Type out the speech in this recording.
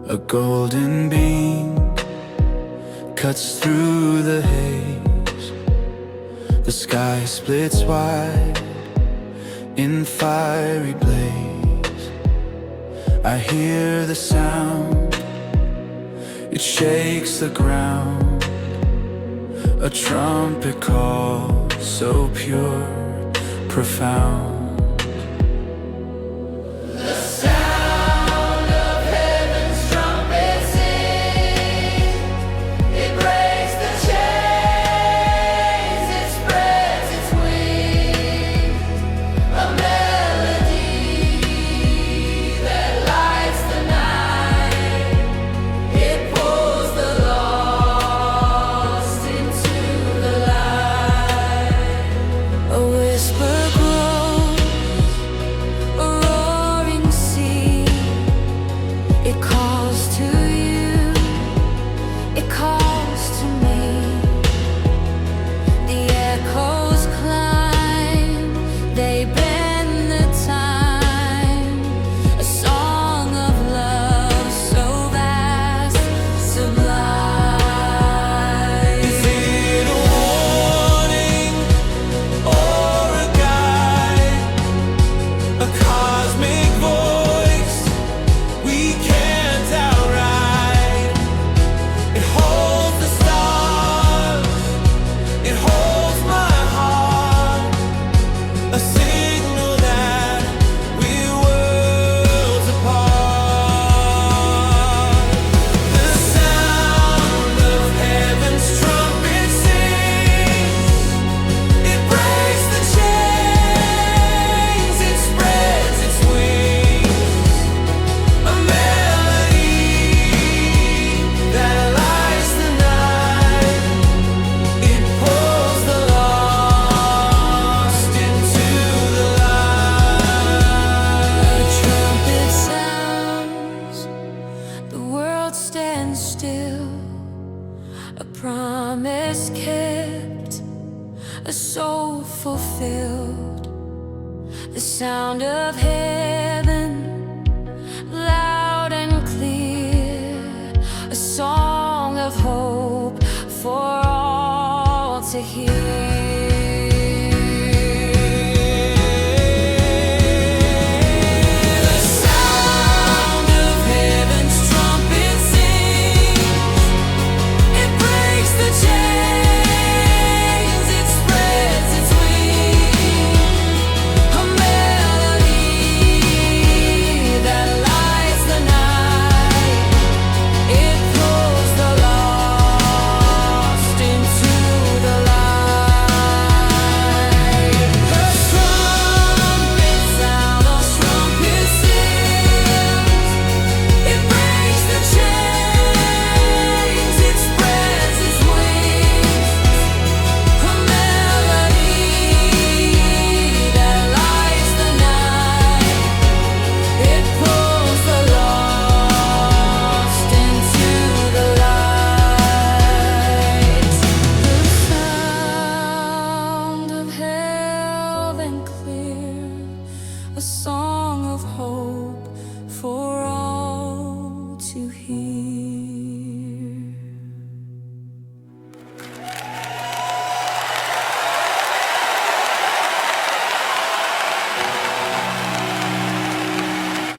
A golden beam cuts through the haze. The sky splits wide in fiery blaze. I hear the sound, it shakes the ground. A trumpet call so pure, profound. A promise kept, a soul fulfilled. The sound of heaven, loud and clear. A song of hope for all to hear. A song of hope for all to hear.